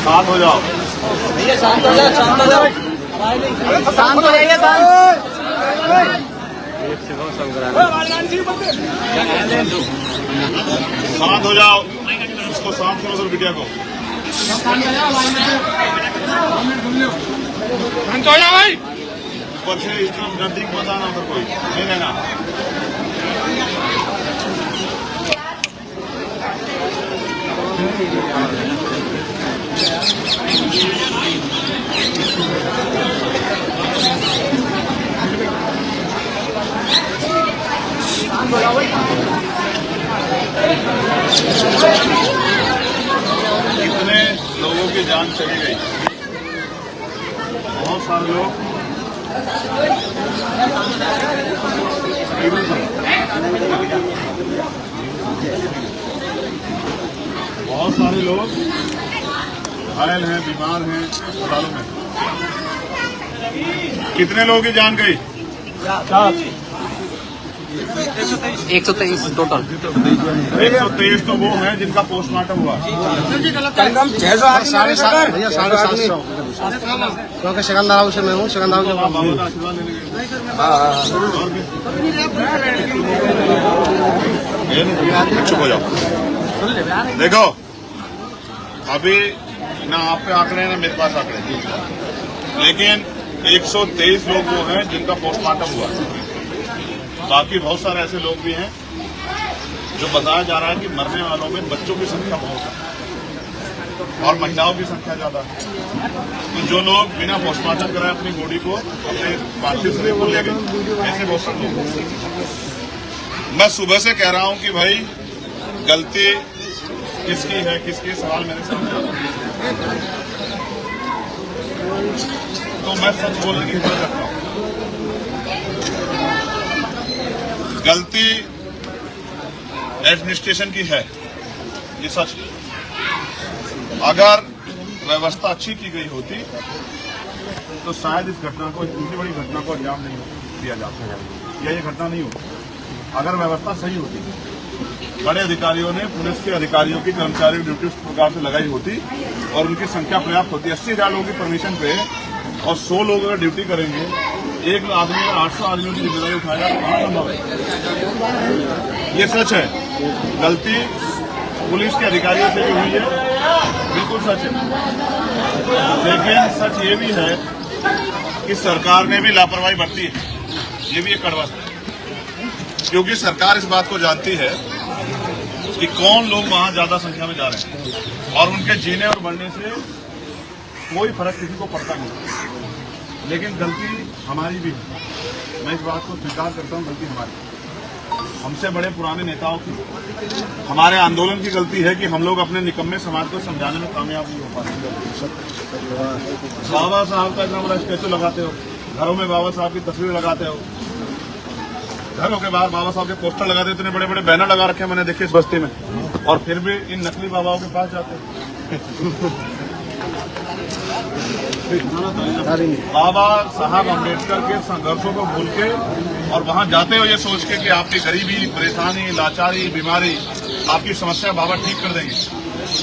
शांत हो जाओ भैया, शांत हो जाओ, शांत हो जाओ, शांत हो जाइए, शांत। शांत हो जाओ, इसको शांत करो सर, बिटिया को शांत हो जाओ भाई। ऊपर से इस तरफ नजदीक मत आना, उधर कोई नहीं रहना। कितने लोगों की जान चली गई, बहुत सारे लोग घायल हैं, बीमार हैं अस्पतालों में। कितने लोगों की जान गई? 123 टोटल। 123 तो वो हैं जिनका पोस्टमार्टम हुआ। भैया 750 क्योंकि सेकंदराव से मैं हूँ, सेकंदराव के चुप हो जाओ। देखो अभी ना आप पे आंकड़े ना मेरे पास आंकड़े, लेकिन 123 लोग वो हैं जिनका पोस्टमार्टम हुआ। बाकी बहुत सारे ऐसे लोग भी हैं जो बताया जा रहा है कि मरने वालों में बच्चों की संख्या बहुत है और महिलाओं की संख्या ज्यादा है। तो जो लोग बिना पोस्टमार्टम कराए अपनी बॉडी को अपने पार्थिव शरीर को ले गए, ऐसे बहुत सारे लोग। मैं सुबह से कह रहा हूं कि भाई गलती किसकी है, किसके सवाल मेरे सामने आ रहा है। तो मैं सच बोलने की हिम्मत रखता हूं। गलती एडमिनिस्ट्रेशन की है, ये सच। अगर व्यवस्था अच्छी की गई होती तो शायद इस घटना को, इतनी बड़ी घटना को अंजाम नहीं दिया जाता, या ये घटना नहीं होती। अगर व्यवस्था सही होती, बड़े अधिकारियों ने, पुलिस के अधिकारियों की, कर्मचारियों की ड्यूटी उस प्रकार से लगाई होती और उनकी संख्या पर्याप्त होती। 80,000 लोगों की परमिशन पे और 100 लोग अगर ड्यूटी करेंगे, एक आदमी अगर 800 आदमियों की जिम्मेदारी उठाएगा तो कहाँ संभव है? ये सच है। गलती पुलिस के अधिकारियों से भी हुई है, बिल्कुल सच है। लेकिन सच ये भी है कि सरकार ने भी लापरवाही बरती है, ये भी एक कड़वा है। क्योंकि सरकार इस बात को जानती है कि कौन लोग वहां ज्यादा संख्या में जा रहे हैं और उनके जीने और बढ़ने से कोई फर्क किसी को पड़ता नहीं। लेकिन गलती हमारी भी है, मैं इस बात को स्वीकार करता हूं, गलती हमारी, हमसे बड़े पुराने नेताओं की, हमारे आंदोलन की गलती है कि हम लोग अपने निकम्मे समाज को समझाने में कामयाब नहीं हो पाते। बाबा साहब का इतना बड़ा स्टैचू लगाते हो, घरों में बाबा साहब की तस्वीर लगाते हो, घरों के बाहर बाबा साहब के पोस्टर लगाते, इतने बड़े बड़े बैनर लगा रखे हैं मैंने देखे इस बस्ती में, और फिर भी इन नकली बाबाओं के पास जाते हैं। बाबा साहब अम्बेडकर के संघर्षों को भूल के और वहां जाते हो ये सोच के कि आपकी गरीबी, परेशानी, लाचारी, बीमारी, आपकी समस्या बाबा ठीक कर देंगे।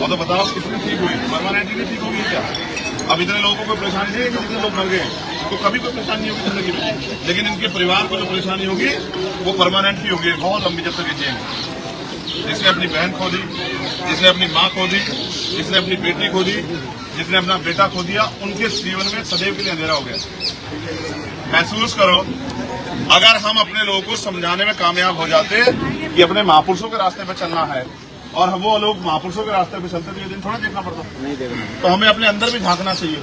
और तो बताओ कितनी ठीक हुई? परमानेंटली ठीक होगी क्या? अब इतने लोगों को परेशानी नहीं है कि जितने लोग मर गए, तो कभी कोई परेशानी नहीं होगी जिंदगी में, लेकिन इनके परिवार को जो परेशानी होगी वो परमानेंट ही होगी, बहुत लंबी, जब तक ये जिएंगे। जिसने अपनी बहन खो दी, जिसने अपनी माँ खो दी, जिसने अपनी बेटी खो दी, जिसने अपना बेटा खो दिया, उनके जीवन में सदैव के लिए अंधेरा हो गया। महसूस करो, अगर हम अपने लोगों को समझाने में कामयाब हो जाते कि अपने महापुरुषों के रास्ते पर चलना है और वो लोग महापुरुषों के रास्ते पर चलते तो ये दिन थोड़ा देखना पड़ता, तो हमें अपने अंदर भी झांकना चाहिए।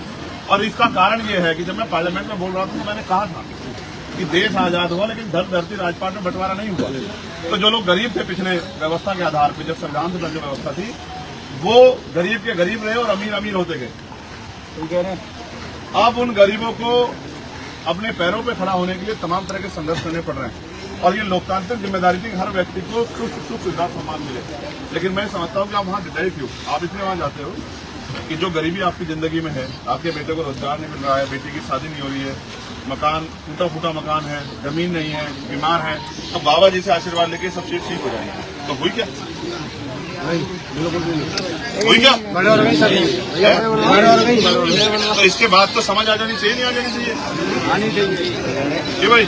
और इसका कारण ये है कि जब मैं पार्लियामेंट में बोल रहा था तो मैंने कहा था कि देश आजाद हुआ लेकिन धन धरती राजपाट में बंटवारा नहीं हुआ। तो जो लोग गरीब थे पिछले व्यवस्था के आधार पर, जब संविधान से जो व्यवस्था थी, वो गरीब के गरीब रहे और अमीर अमीर होते गए। तो कह रहे हैं अब उन गरीबों को अपने पैरों पे खड़ा होने के लिए तमाम तरह के संघर्ष करने पड़ रहे हैं, और ये लोकतांत्रिक जिम्मेदारी थी कि हर व्यक्ति को सुख सुविधा सम्मान मिले। लेकिन मैं समझता हूँ कि आप वहाँ गए क्यों? आप इसलिए वहाँ जाते हो कि जो गरीबी आपकी जिंदगी में है, आपके बेटे को रोजगार नहीं मिल रहा है, बेटी की शादी नहीं हो रही है, मकान टूटा फूटा मकान है, जमीन नहीं है, बीमार है, तो बाबा जी से आशीर्वाद लेके सब चीज ठीक हो जाएगी। तो हुई क्या? हुई क्या? बड़े और नहीं सर, बड़े और नहीं, तो इसके बाद तो समझ आ जानी चाहिए, नहीं आ जानी चाहिए? आनी चाहिए जी भाई,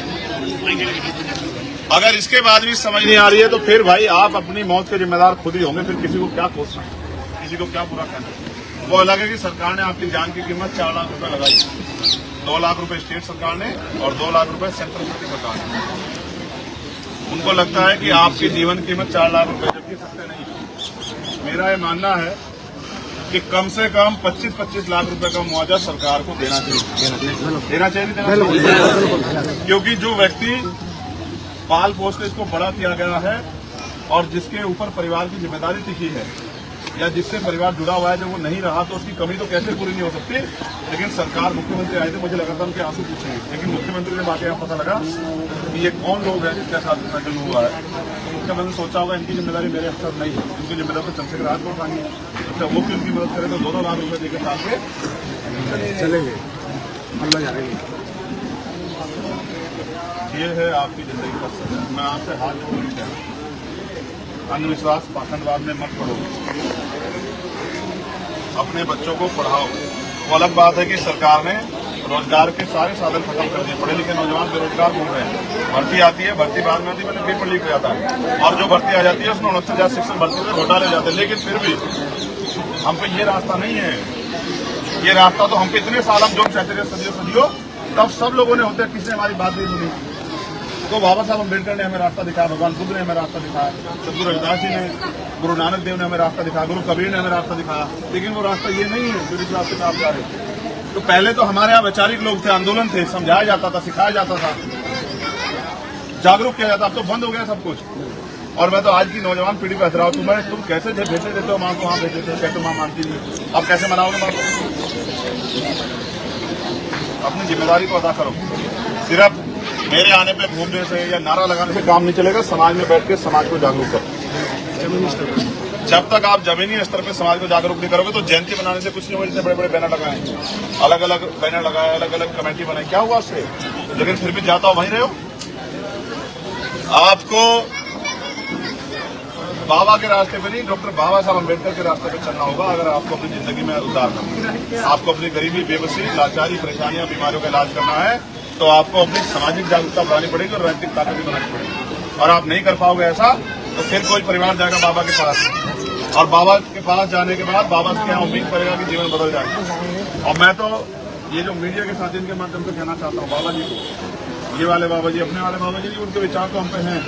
अगर इसके बाद भी समझ नहीं आ रही है तो फिर भाई आप अपनी मौत के जिम्मेदार खुद ही होंगे। फिर किसी को क्या कोसना, किसी को क्या बुरा कहना। वो अलग है कि सरकार ने आपकी जान की कीमत 4 लाख रुपए लगाई, 2 लाख रुपए स्टेट सरकार ने और 2 लाख रुपए सेंट्रल सरकार ने। उनको लगता है कि आपकी जीवन की कीमत 4 लाख रुपए, जबकि सत्य नहीं है। मेरा ये मानना है कि कम से कम 25-25 लाख रुपए का मुआवजा सरकार को देना चाहिए, क्योंकि जो व्यक्ति पाल पोस के इसको बड़ा किया गया है और जिसके ऊपर परिवार की जिम्मेदारी टिकी है या जिससे परिवार जुड़ा हुआ है, जब वो नहीं रहा तो उसकी कमी तो कैसे पूरी नहीं हो सकती। लेकिन सरकार, मुख्यमंत्री आए थे, मुझे लगा था उनके आंसू पूछेंगे, लेकिन मुख्यमंत्री ने बात यहाँ पता लगा कि ये कौन लोग हैं जिसके साथ इतना जुल्म हुआ है। तो मुख्यमंत्री ने सोचा होगा इनकी जिम्मेदारी मेरे हक नहीं है, इनकी जिम्मेदारी तो चंद्रशेखर राज को उठानी है। अच्छा, वो क्यों उनकी मदद करे तो 2 लाख रुपए देकर साथ में चलेंगे, अल्लाह जानेंगे। ये है आपकी जिंदगी का सफर। मैं आपसे हाथ जोड़ के कह रहा हूं, अंधविश्वास पाखंडवाद में मत पढ़ो, अपने बच्चों को पढ़ाओ। वो अलग बात है कि सरकार ने रोजगार के सारे साधन खत्म कर दिए, पढ़े लिखे नौजवान बेरोजगार घूम रहे हैं। भर्ती आती है, भर्ती बाद में आती है, पहले पेपर लीक हो जाता है और जो भर्ती आ जाती है उसमें 69,000 शिक्षक भर्ती से घोटाले हो जाते हैं। लेकिन फिर भी हम पे ये रास्ता नहीं है, ये रास्ता तो हम पे इतने साल हम जो चाहते थे सदियों, तब सब लोगों ने होते, किसी ने हमारी बात नहीं सुनी। तो बाबा साहब अम्बेडकर ने हमें रास्ता दिखाया, भगवान बुद्ध ने हमें रास्ता दिखाया, सदगुरु रविदास जी ने, गुरु नानक देव ने हमें रास्ता दिखाया, गुरु कबीर ने हमें रास्ता दिखाया। लेकिन वो रास्ता ये नहीं है जो जिस रास्ते पे आप जा रहे हैं। तो पहले तो हमारे यहाँ वैचारिक लोग थे, आंदोलन थे, समझाया जाता था, सिखाया जाता था, जागरूक किया जाता। अब तो बंद हो गया सब कुछ। और मैं तो आज की नौजवान पीढ़ी को हंस रहा हूँ, तुम कैसे भेजे देते हो माँ को, वहां भेजे थे, कैसे माँ मानती नहीं, अब कैसे मनाओगे माँ को? अपनी जिम्मेदारी को अदा करो। सिर्फ मेरे आने पे घूमने से या नारा लगाने से काम नहीं चलेगा। समाज में बैठ के समाज को जागरूक करो। जब तक आप जमीनी स्तर पे समाज को जागरूक नहीं करोगे तो जयंती बनाने से कुछ नहीं हुआ। जितने बड़े बड़े बैनर लगाए, अलग अलग बैनर लगाए, अलग अलग कमेटी बनाई, क्या हुआ उससे? लेकिन फिर भी जाता हो वहीं रहे हो। आपको बाबा के रास्ते पे नहीं, डॉक्टर बाबा साहब अम्बेडकर के रास्ते पे चलना होगा। अगर आपको अपनी जिंदगी में उतारना है, आपको अपनी गरीबी, बेबसी, लाचारी, परेशानियां, बीमारियों का इलाज करना है, तो आपको अपनी सामाजिक जागरूकता बढ़ानी पड़ेगी और राजनीतिक ताकत भी बनानी पड़ेगी। और आप नहीं कर पाओगे ऐसा तो फिर कोई परिवार जाएगा बाबा के पास, और बाबा के पास जाने के बाद बाबा से क्या उम्मीद करेगा कि जीवन बदल जाएगा। और मैं तो ये जो मीडिया के साथ इनके माध्यम से कहना चाहता हूँ, बाबा जी को, ये वाले बाबा जी, अपने वाले बाबा जी, उनके विचार तो हम पे हैं।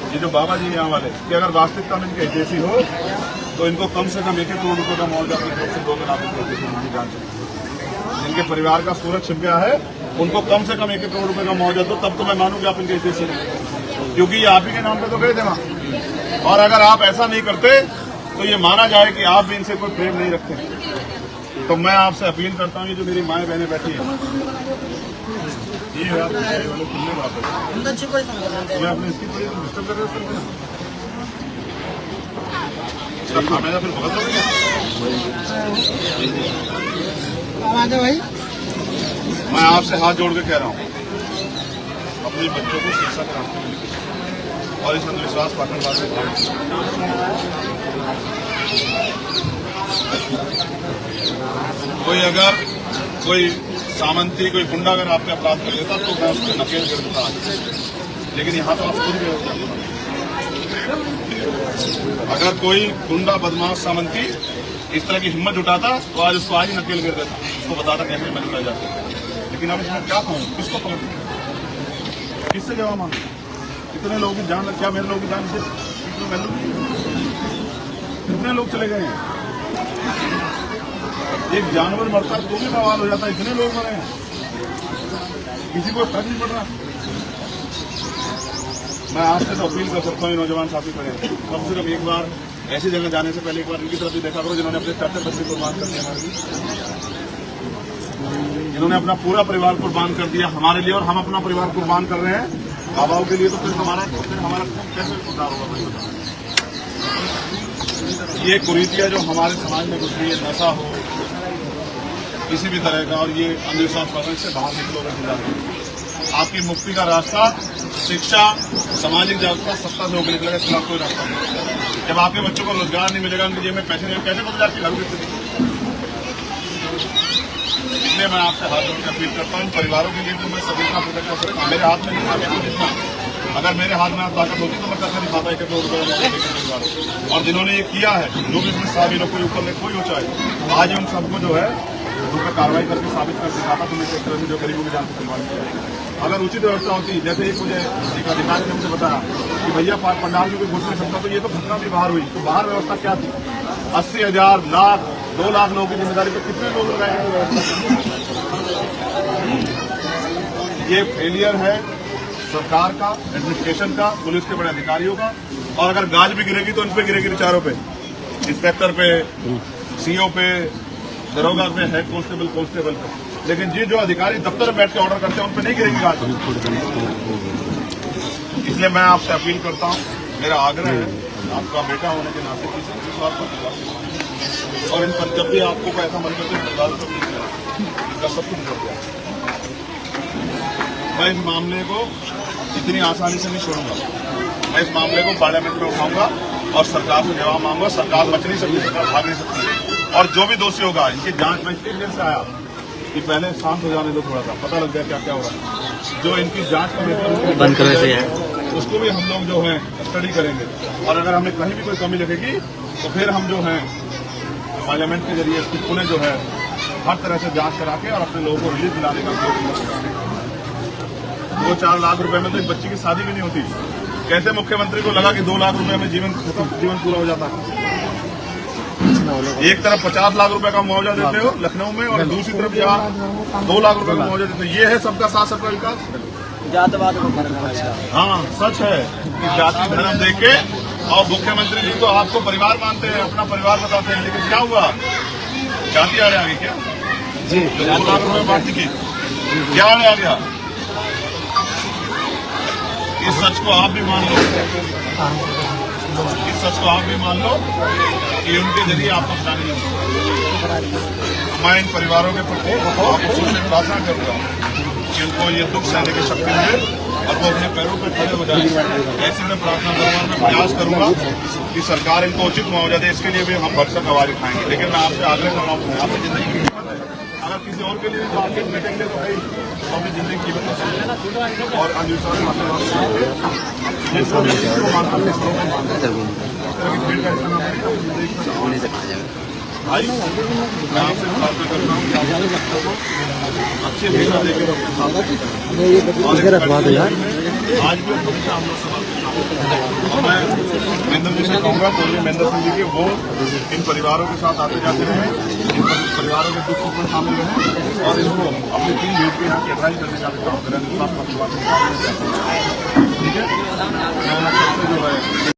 ये जो बाबा जी यहाँ वाले, कि अगर वास्तविकता में इनके जैसी हो तो इनको कम से कम 1-1 करोड़ रुपए का मुआवजा अपनी तरफ से दोगे। आप जान सकते, जिनके परिवार का सूरज छिप गया है उनको कम से कम 1-1 करोड़ रुपए का मुआवजा दो, तब तो मैं मानूँ कि आप इनके जैसे, क्योंकि ये आप ही के नाम पे तो गए थे वहां। और अगर आप ऐसा नहीं करते तो ये माना जाए कि आप भी इनसे कोई प्रेम नहीं रखते। तो मैं आपसे अपील करता हूँ, ये जो मेरी माएँ बहनें बैठी हैं, ये आप खुलने बात है, मैं अपने इसकी थोड़ी डिस्टर्ब कर रहे हो, इसका खामियाजा फिर भुगत दोगे भाई। मैं आपसे हाथ जोड़ के कह रहा हूँ, अपने बच्चों को शिक्षा के रास्ते में लेकर और इस अंधविश्वास पाखंडवाद से कोई अगर कोई सामंती, कोई गुंडा अगर आपके अपराध कर देता तो मैं उसको नकेल कर देता। लेकिन यहाँ तो आप खुद भी हो, अगर कोई गुंडा, बदमाश, सामंती इस तरह की हिम्मत जुटाता तो आज उसको आज ही नकेल कर देता, उसको बताता कैसे मैंने कर जाता। लेकिन अब इसमें क्या कहूँ, किसको पकड़, किससे जवाब मांगू? कितने लोगों की जान, क्या मेरे लोगों की जान से कितने लोग चले गए हैं? एक जानवर मरता तो भी बवाल हो जाता, इतने लोग मरे हैं, किसी को फर्क नहीं पड़ रहा। मैं आपसे तो अपील कर सकता हूँ, नौजवान साथी खड़े, कम से कम एक बार ऐसी जगह जाने से पहले एक बार इनकी तरफ भी देखा करो जिन्होंने अपने चाचा बच्चे कुर्बान कर दिया हमारे लिए, जिन्होंने अपना पूरा परिवार कुर्बान कर दिया हमारे लिए, और हम अपना परिवार कुर्बान कर रहे हैं बाबाओं के लिए। तो फिर हमारा कैसे उद्धार होगा भाई? ये कुरीतियां जो हमारे समाज में घुस रही है, नशा हो किसी भी तरह का, और ये अंधविश्वास पर से बाहर निकलोगे। आपकी मुक्ति का रास्ता शिक्षा, सामाजिक जागरूकता, सत्ता से होकर निकलेगा, इसके खिलाफ कोई रास्ता नहीं। जब आपके बच्चों को रोजगार नहीं मिलेगा, उनकी जेब में पैसे नहीं, कैसे बदल जाती घरों की स्थिति। इसलिए मैं आपसे हाथ जोड़ कर अपील करता हूँ, परिवारों के लिए तो मैं सभी का प्रोटेक्ट कर सकता हूँ। मेरे हाथ में नहीं था मेरे को जितना, अगर मेरे हाथ में ताकत होती तो मैं करके दिखाता 1 करोड़ रुपये परिवारों। और जिन्होंने ये किया है, जो भी इसमें साबित कोई ऊपर कोई हो चाहे, आज उन सबको जो है उन पर कार्रवाई करके साबित कर दिखाता तो मैं एक तरह से जो गरीबों की जान को खिलवाड़ किया। अगर उचित व्यवस्था होती, जैसे एक मुझे एक अधिकारी ने मुझे बताया कि भैया पंडाल में कोई घुस नहीं सकता, तो ये तो घटना भी बाहर हुई, तो बाहर व्यवस्था क्या थी? 80,000 लाख 2 लाख लोगों की जिम्मेदारी पर कितने लोग लगाएंगे व्यवस्था? ये फेलियर है सरकार का, एडमिनिस्ट्रेशन का, पुलिस के बड़े अधिकारियों का। और अगर गाज भी गिरेगी तो उन पे गिरेगी, विचारों पे, इंस्पेक्टर पे, सीओ पे, दरोगा पे, हेड कांस्टेबल पे। लेकिन जी जो अधिकारी दफ्तर में बैठ के ऑर्डर करते हैं उन पे नहीं गिरेगी गाज। इसलिए मैं आपसे अपील करता हूं, मेरा आग्रह है, आपका बेटा होने के नाते किसी भी बात पर, और इन पर जब भी आपको कोई ऐसा मन करते सरकार को इनका सब कुछ कर दिया। मैं इस मामले को इतनी आसानी से नहीं छोड़ूंगा। मैं इस मामले को पार्लियामेंट में उठाऊंगा और सरकार से जवाब मांगूंगा। सरकार बच नहीं सकती, सरकार भाग नहीं सकती। और जो भी दोषी होगा, इनकी जांच में इसलिए देर से आया कि पहले शांत हो जाने दो, थोड़ा सा पता लग जाए क्या क्या हो रहा है। जो इनकी जांच का बंद कर देते हैं, उसको भी हम लोग जो है स्टडी करेंगे। और अगर हमें कहीं भी कोई कमी लगेगी तो फिर हम जो है पार्लियामेंट के जरिए इसकी पुनः जो है हर तरह से जांच करा के और अपने लोगों को रिलीज दिलाने का कोशिश। 2-4 लाख रुपए में तो एक बच्ची की शादी भी नहीं होती। कैसे मुख्यमंत्री को लगा कि 2 लाख रुपए में जीवन पूरा हो जाता? एक तरफ 50 लाख रुपए का मुआवजा देते हो लखनऊ में, और दूसरी तरफ यहाँ 2 लाख रुपए का मुआवजा देते हो। ये है सबका साथ, सबका विकास। जातवाद को करना। हाँ, सच है कि जाति धर्म देख के, और मुख्यमंत्री जी तो आपको परिवार मानते हैं, अपना परिवार बताते हैं, लेकिन क्या हुआ? जाति आड़े आ गई क्या? जी 2 लाख रुपए बांटने की क्या आड़े आ गया? इस सच को आप भी मान लो, इस सच को आप भी मान लो कि उनके जरिए आपको बतानी है। मैं इन परिवारों के प्रति आपको सोचने की प्रार्थना करूंगा कि उनको ये दुख सहने की शक्ति मिले और वो अपने पैरों पर खड़े हो जाए। ऐसी मैं प्रार्थना करूंगा, मैं प्रयास करूंगा कि सरकार इनको उचित मुआवजा दे। इसके लिए भी हम भरसक आवाज उठाएंगे। लेकिन मैं आपसे आग्रह कर रहा हूँ, आपकी जिंदगी की कीमत है, अगर किसी और के लिए भी आगे बैठेंगे तो भाई अपनी जिंदगी की कीमत समझे और अनुसार भाई मैं आपसे प्रार्थना करता हूँ कि अच्छे भेजा देकर आज भी हमेशा हम लोग समाप्त। मैं महेंद्र जी से कहूँगा, तो महेंद्र सिंह जी के वो इन परिवारों के साथ आते जाते रहे, इन परिवारों के दुख सुख में शामिल रहे और इनको अपनी टीम भेज के यहाँ की एडवाइस करने का काम करें। ठीक है, जो है